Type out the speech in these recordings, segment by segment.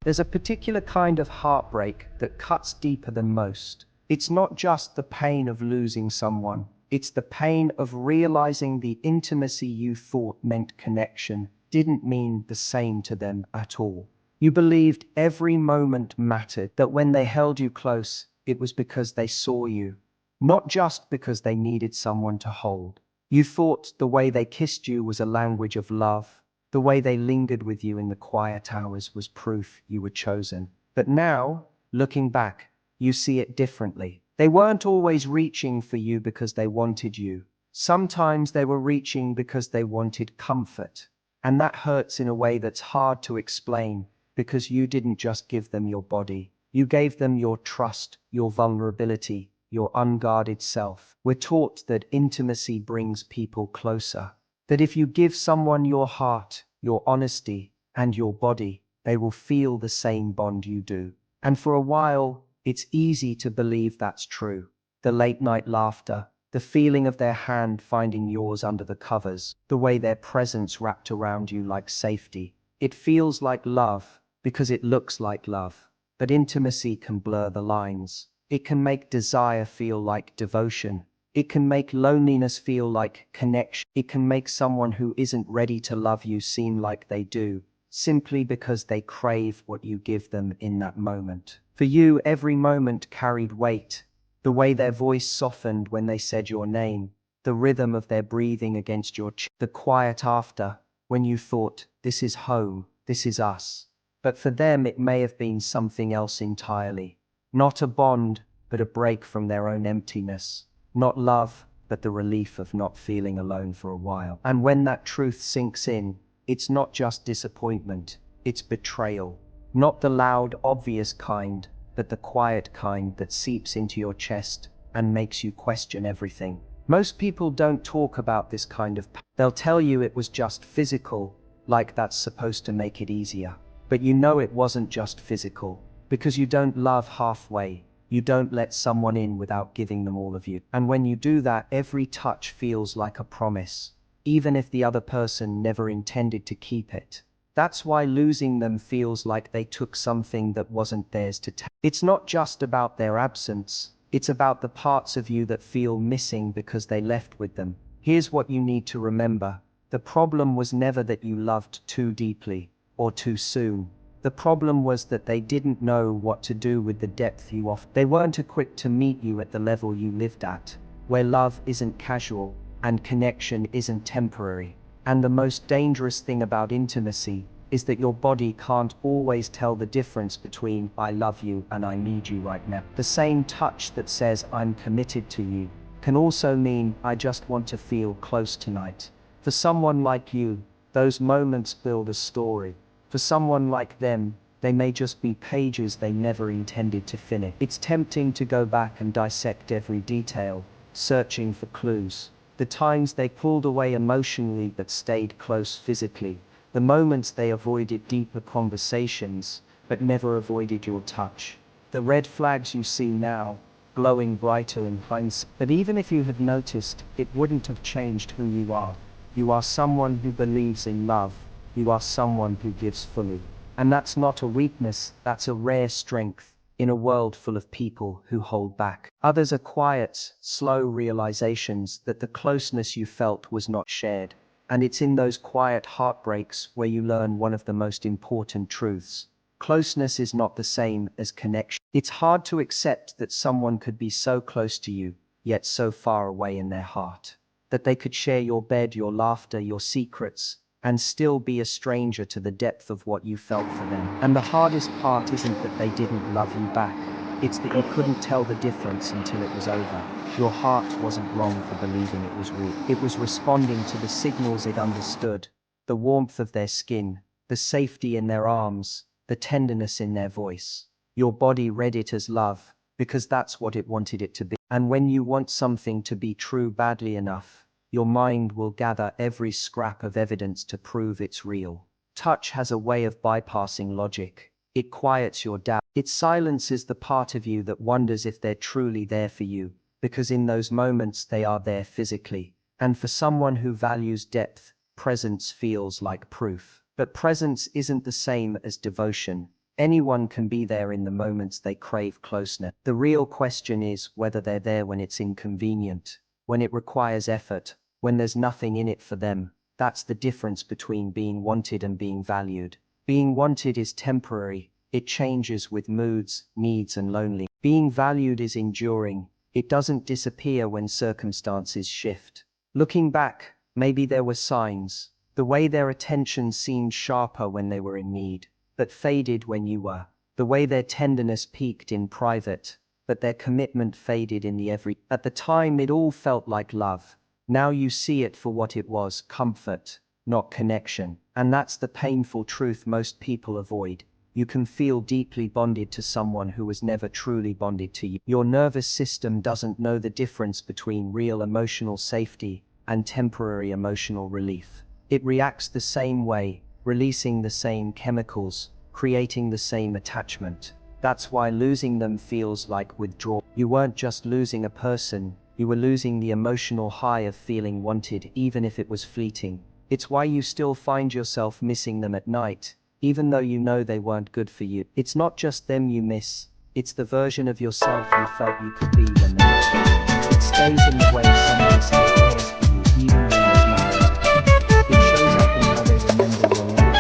There's a particular kind of heartbreak that cuts deeper than most. It's not just the pain of losing someone, it's the pain of realizing the intimacy you thought meant connection didn't mean the same to them at all. You believed every moment mattered, that when they held you close, it was because they saw you, not just because they needed someone to hold. You thought the way they kissed you was a language of love. The way they lingered with you in the quiet hours was proof you were chosen. But now, looking back, you see it differently. They weren't always reaching for you because they wanted you. Sometimes they were reaching because they wanted comfort. And that hurts in a way that's hard to explain, because you didn't just give them your body. You gave them your trust, your vulnerability, your unguarded self. We're taught that intimacy brings people closer. That if you give someone your heart, your honesty, and your body, they will feel the same bond you do. And for a while, it's easy to believe that's true. The late night laughter, the feeling of their hand finding yours under the covers, the way their presence wrapped around you like safety. It feels like love because it looks like love. But intimacy can blur the lines. It can make desire feel like devotion. It can make loneliness feel like connection. It can make someone who isn't ready to love you seem like they do, simply because they crave what you give them in that moment. For you, every moment carried weight. The way their voice softened when they said your name, the rhythm of their breathing against your chest, the quiet after, when you thought, this is home, this is us. But for them, it may have been something else entirely. Not a bond, but a break from their own emptiness. Not love, but the relief of not feeling alone for a while. And when that truth sinks in, it's not just disappointment, it's betrayal. Not the loud, obvious kind, but the quiet kind that seeps into your chest and makes you question everything. Most people don't talk about this kind of pain. They'll tell you it was just physical, like that's supposed to make it easier. But you know it wasn't just physical, because you don't love halfway. You don't let someone in without giving them all of you. And when you do that, every touch feels like a promise, even if the other person never intended to keep it. That's why losing them feels like they took something that wasn't theirs to take. It's not just about their absence, it's about the parts of you that feel missing because they left with them. Here's what you need to remember. The problem was never that you loved too deeply or too soon. The problem was that they didn't know what to do with the depth you offered. They weren't equipped to meet you at the level you lived at, where love isn't casual and connection isn't temporary. And the most dangerous thing about intimacy is that your body can't always tell the difference between I love you and I need you right now. The same touch that says I'm committed to you can also mean I just want to feel close tonight. For someone like you, those moments build a story. For someone like them, they may just be pages they never intended to finish. It's tempting to go back and dissect every detail, searching for clues. The times they pulled away emotionally but stayed close physically. The moments they avoided deeper conversations but never avoided your touch. The red flags you see now, glowing brighter in hindsight. But even if you had noticed, it wouldn't have changed who you are. You are someone who believes in love. You are someone who gives fully. And that's not a weakness, that's a rare strength in a world full of people who hold back. Others are quiet, slow realizations that the closeness you felt was not shared. And it's in those quiet heartbreaks where you learn one of the most important truths. Closeness is not the same as connection. It's hard to accept that someone could be so close to you, yet so far away in their heart. That they could share your bed, your laughter, your secrets, and still be a stranger to the depth of what you felt for them. And the hardest part isn't that they didn't love you back. It's that you couldn't tell the difference until it was over. Your heart wasn't wrong for believing it was real. It was responding to the signals it understood. The warmth of their skin, the safety in their arms, the tenderness in their voice. Your body read it as love, because that's what it wanted it to be. And when you want something to be true badly enough, your mind will gather every scrap of evidence to prove it's real. Touch has a way of bypassing logic. It quiets your doubt. It silences the part of you that wonders if they're truly there for you, because in those moments they are there physically. And for someone who values depth, presence feels like proof. But presence isn't the same as devotion. Anyone can be there in the moments they crave closeness. The real question is whether they're there when it's inconvenient, when it requires effort, when there's nothing in it for them. That's the difference between being wanted and being valued. Being wanted is temporary. It changes with moods, needs, and loneliness. Being valued is enduring. It doesn't disappear when circumstances shift. Looking back, maybe there were signs. The way their attention seemed sharper when they were in need, but faded when you were. The way their tenderness peaked in private, but their commitment faded in the every. At the time, it all felt like love. Now you see it for what it was, comfort, not connection. And that's the painful truth most people avoid. You can feel deeply bonded to someone who was never truly bonded to you. Your nervous system doesn't know the difference between real emotional safety and temporary emotional relief. It reacts the same way, releasing the same chemicals, creating the same attachment. That's why losing them feels like withdrawal. You weren't just losing a person, you were losing the emotional high of feeling wanted, even if it was fleeting. It's why you still find yourself missing them at night, even though you know they weren't good for you. It's not just them you miss, it's the version of yourself you felt you could be when they were gone. It stays in the way someone still cares for you, even when there's nothing. It shows up in how they remember your name,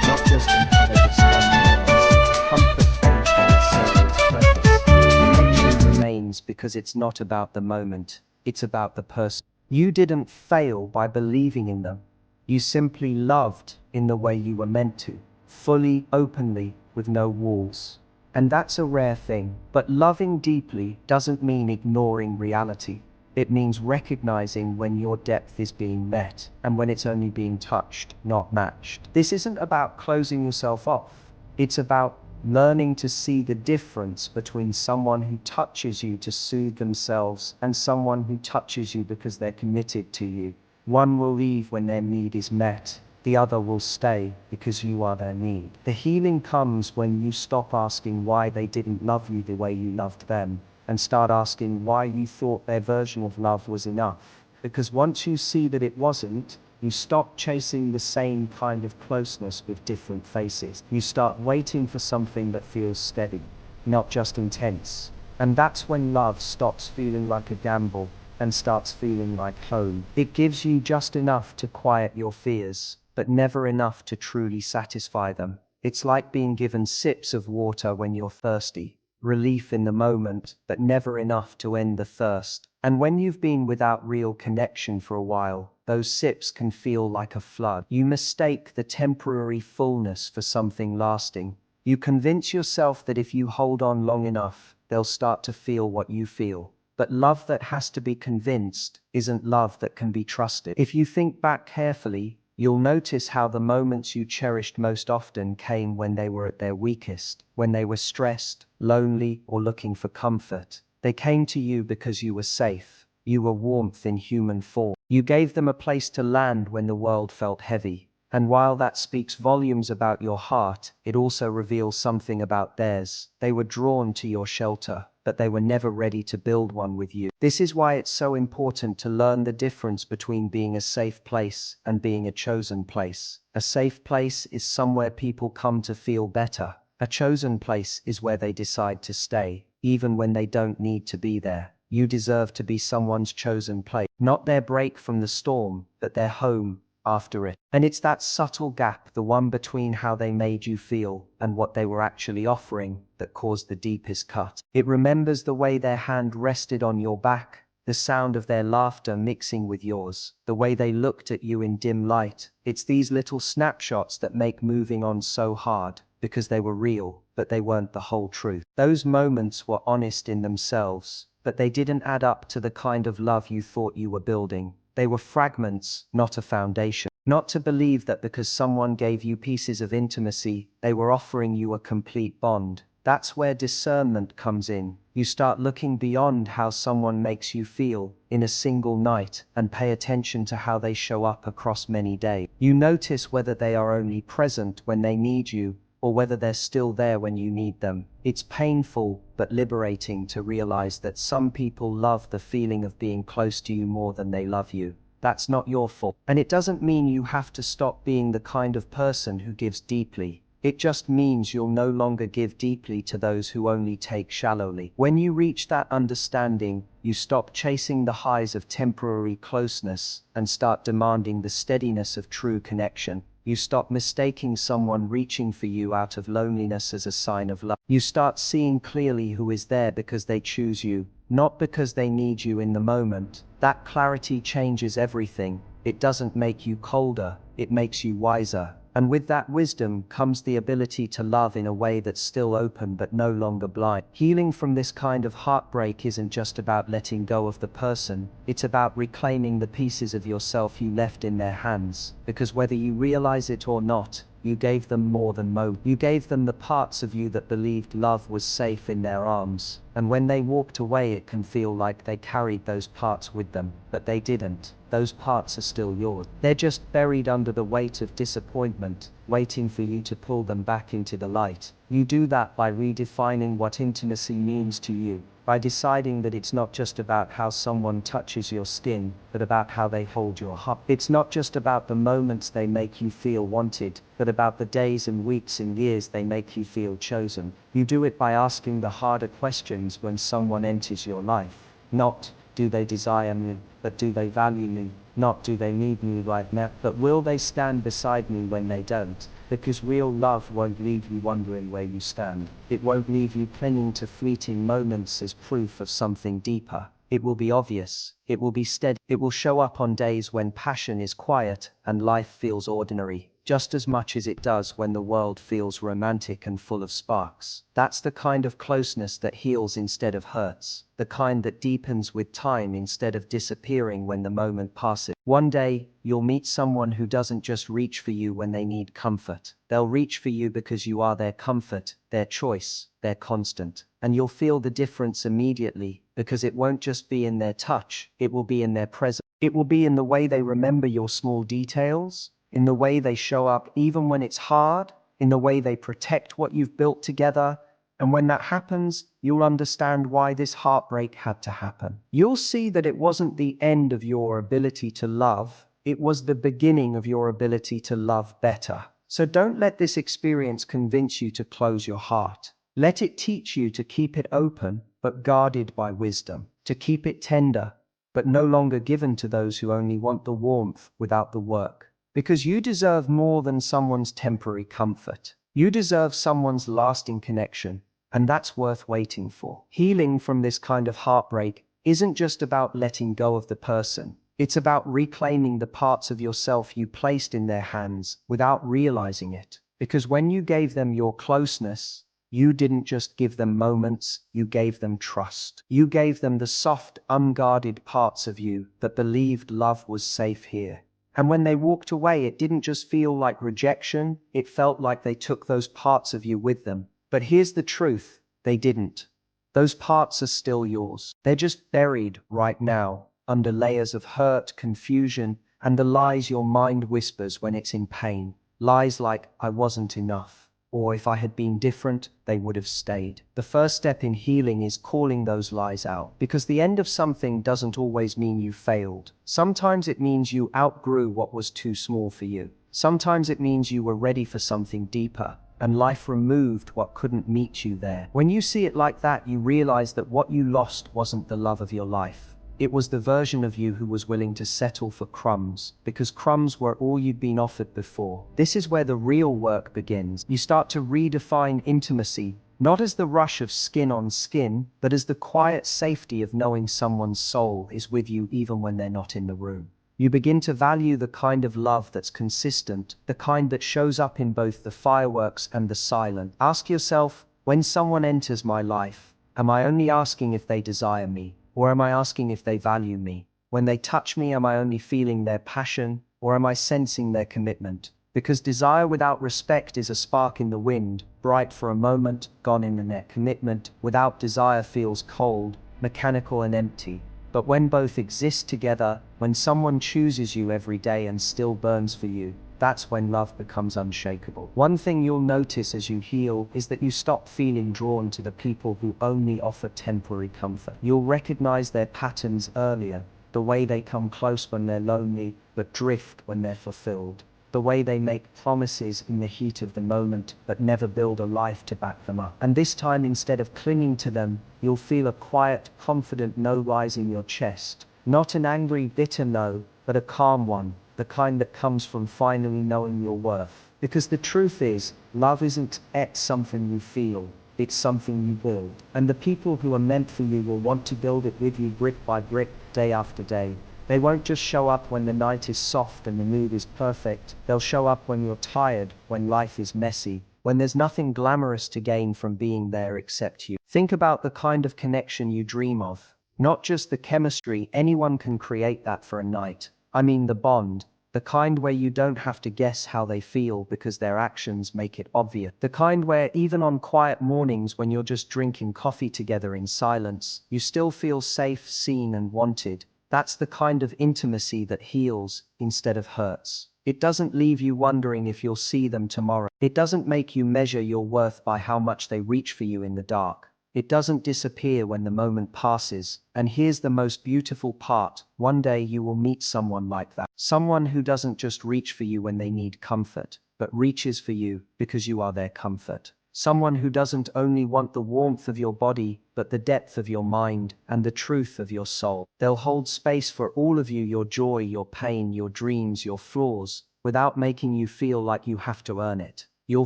not just in how they respond to yours. Comfort fades when it serves its purpose. Connection remains because it's not about the moment, it's about the person. You didn't fail by believing in them. You simply loved in the way you were meant to, fully, openly, with no walls. And that's a rare thing, but loving deeply doesn't mean ignoring reality. It means recognizing when your depth is being met and when it's only being touched, not matched. This isn't about closing yourself off. It's about learning to see the difference between someone who touches you to soothe themselves and someone who touches you because they're committed to you. One will leave when their need is met. The other will stay because you are their need. The healing comes when you stop asking why they didn't love you the way you loved them, and start asking why you thought their version of love was enough. Because once you see that it wasn't, you stop chasing the same kind of closeness with different faces. You start waiting for something that feels steady, not just intense. And that's when love stops feeling like a gamble and starts feeling like home. It gives you just enough to quiet your fears, but never enough to truly satisfy them. It's like being given sips of water when you're thirsty. Relief in the moment, but never enough to end the thirst. And when you've been without real connection for a while, those sips can feel like a flood. You mistake the temporary fullness for something lasting. You convince yourself that if you hold on long enough, they'll start to feel what you feel. But love that has to be convinced isn't love that can be trusted. If you think back carefully, you'll notice how the moments you cherished most often came when they were at their weakest, when they were stressed, lonely, or looking for comfort. They came to you because you were safe. You were warmth in human form. You gave them a place to land when the world felt heavy. And while that speaks volumes about your heart, it also reveals something about theirs. They were drawn to your shelter, but they were never ready to build one with you. This is why it's so important to learn the difference between being a safe place and being a chosen place. A safe place is somewhere people come to feel better. A chosen place is where they decide to stay, even when they don't need to be there. You deserve to be someone's chosen place, not their break from the storm, but their home after it. And it's that subtle gap, the one between how they made you feel and what they were actually offering, that caused the deepest cut. It remembers the way their hand rested on your back, the sound of their laughter mixing with yours, the way they looked at you in dim light. It's these little snapshots that make moving on so hard, because they were real, but they weren't the whole truth. Those moments were honest in themselves, but they didn't add up to the kind of love you thought you were building. They were fragments, not a foundation. Not to believe that because someone gave you pieces of intimacy, they were offering you a complete bond. That's where discernment comes in. You start looking beyond how someone makes you feel in a single night and pay attention to how they show up across many days. You notice whether they are only present when they need you, or whether they're still there when you need them. It's painful but liberating to realize that some people love the feeling of being close to you more than they love you. That's not your fault. And it doesn't mean you have to stop being the kind of person who gives deeply. It just means you'll no longer give deeply to those who only take shallowly. When you reach that understanding, you stop chasing the highs of temporary closeness and start demanding the steadiness of true connection. You stop mistaking someone reaching for you out of loneliness as a sign of love. You start seeing clearly who is there because they choose you, not because they need you in the moment. That clarity changes everything. It doesn't make you colder, it makes you wiser. And with that wisdom comes the ability to love in a way that's still open but no longer blind. Healing from this kind of heartbreak isn't just about letting go of the person, it's about reclaiming the pieces of yourself you left in their hands. Because whether you realize it or not, you gave them more than you gave them the parts of you that believed love was safe in their arms. And when they walked away, it can feel like they carried those parts with them, but they didn't. Those parts are still yours. They're just buried under the weight of disappointment, waiting for you to pull them back into the light. You do that by redefining what intimacy means to you, by deciding that it's not just about how someone touches your skin, but about how they hold your heart. It's not just about the moments they make you feel wanted, but about the days and weeks and years they make you feel chosen. You do it by asking the harder questions when someone enters your life. Not, do they desire me, but do they value me? Not, do they need me right now, but will they stand beside me when they don't? Because real love won't leave you wondering where you stand. It won't leave you clinging to fleeting moments as proof of something deeper. It will be obvious. It will be steady. It will show up on days when passion is quiet and life feels ordinary, just as much as it does when the world feels romantic and full of sparks. That's the kind of closeness that heals instead of hurts, the kind that deepens with time instead of disappearing when the moment passes. One day, you'll meet someone who doesn't just reach for you when they need comfort. They'll reach for you because you are their comfort, their choice, their constant. And you'll feel the difference immediately, because it won't just be in their touch, it will be in their presence. It will be in the way they remember your small details, in the way they show up even when it's hard, in the way they protect what you've built together. And when that happens, you'll understand why this heartbreak had to happen. You'll see that it wasn't the end of your ability to love, it was the beginning of your ability to love better. So don't let this experience convince you to close your heart. Let it teach you to keep it open, but guarded by wisdom, to keep it tender, but no longer given to those who only want the warmth without the work. Because you deserve more than someone's temporary comfort. You deserve someone's lasting connection, and that's worth waiting for. Healing from this kind of heartbreak isn't just about letting go of the person. It's about reclaiming the parts of yourself you placed in their hands without realizing it. Because when you gave them your closeness, you didn't just give them moments, you gave them trust. You gave them the soft, unguarded parts of you that believed love was safe here. And when they walked away, it didn't just feel like rejection, it felt like they took those parts of you with them. But here's the truth, they didn't. Those parts are still yours. They're just buried right now, under layers of hurt, confusion, and the lies your mind whispers when it's in pain. Lies like, I wasn't enough. Or if I had been different, they would have stayed. The first step in healing is calling those lies out. Because the end of something doesn't always mean you failed. Sometimes it means you outgrew what was too small for you. Sometimes it means you were ready for something deeper, and life removed what couldn't meet you there. When you see it like that, you realize that what you lost wasn't the love of your life. It was the version of you who was willing to settle for crumbs, because crumbs were all you'd been offered before. This is where the real work begins. You start to redefine intimacy, not as the rush of skin on skin, but as the quiet safety of knowing someone's soul is with you even when they're not in the room. You begin to value the kind of love that's consistent, the kind that shows up in both the fireworks and the silence. Ask yourself, when someone enters my life, am I only asking if they desire me? Or am I asking if they value me? When they touch me, am I only feeling their passion, or am I sensing their commitment? Because desire without respect is a spark in the wind, bright for a moment, gone in the net. Commitment without desire feels cold, mechanical and empty. But when both exist together, when someone chooses you every day and still burns for you, that's when love becomes unshakable. One thing you'll notice as you heal is that you stop feeling drawn to the people who only offer temporary comfort. You'll recognize their patterns earlier, the way they come close when they're lonely, but drift when they're fulfilled. the way they make promises in the heat of the moment but never build a life to back them up. And this time, instead of clinging to them, you'll feel a quiet, confident no rise in your chest. Not an angry, bitter no, but a calm one, the kind that comes from finally knowing your worth. Because the truth is, love isn't something you feel, it's something you build. And the people who are meant for you will want to build it with you brick by brick, day after day. They won't just show up when the night is soft and the mood is perfect. They'll show up when you're tired, when life is messy, when there's nothing glamorous to gain from being there except you. Think about the kind of connection you dream of. Not just the chemistry, anyone can create that for a night. I mean the bond. The kind where you don't have to guess how they feel because their actions make it obvious. The kind where even on quiet mornings when you're just drinking coffee together in silence, you still feel safe, seen and wanted. That's the kind of intimacy that heals instead of hurts. It doesn't leave you wondering if you'll see them tomorrow. It doesn't make you measure your worth by how much they reach for you in the dark. It doesn't disappear when the moment passes. And here's the most beautiful part. One day you will meet someone like that. Someone who doesn't just reach for you when they need comfort, but reaches for you because you are their comfort. Someone who doesn't only want the warmth of your body, but the depth of your mind and the truth of your soul. They'll hold space for all of you, your joy, your pain, your dreams, your flaws, without making you feel like you have to earn it. You'll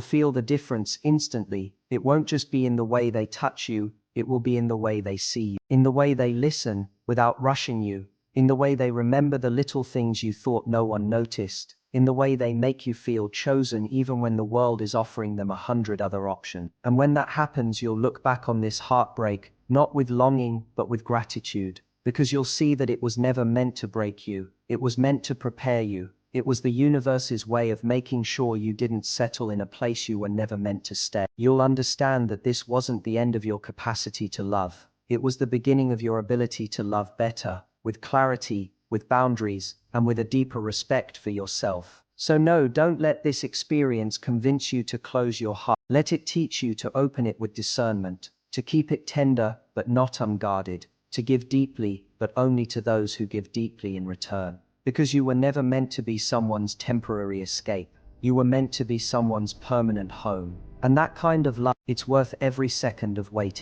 feel the difference instantly. It won't just be in the way they touch you, it will be in the way they see you, in the way they listen without rushing you, in the way they remember the little things you thought no one noticed, in the way they make you feel chosen even when the world is offering them 100 other options. And when that happens, you'll look back on this heartbreak, not with longing, but with gratitude, because you'll see that it was never meant to break you, it was meant to prepare you. It was the universe's way of making sure you didn't settle in a place you were never meant to stay. You'll understand that this wasn't the end of your capacity to love. It was the beginning of your ability to love better, with clarity, with boundaries, and with a deeper respect for yourself. So no, don't let this experience convince you to close your heart. Let it teach you to open it with discernment, to keep it tender but not unguarded, to give deeply but only to those who give deeply in return. Because you were never meant to be someone's temporary escape. You were meant to be someone's permanent home. And that kind of love, it's worth every second of waiting.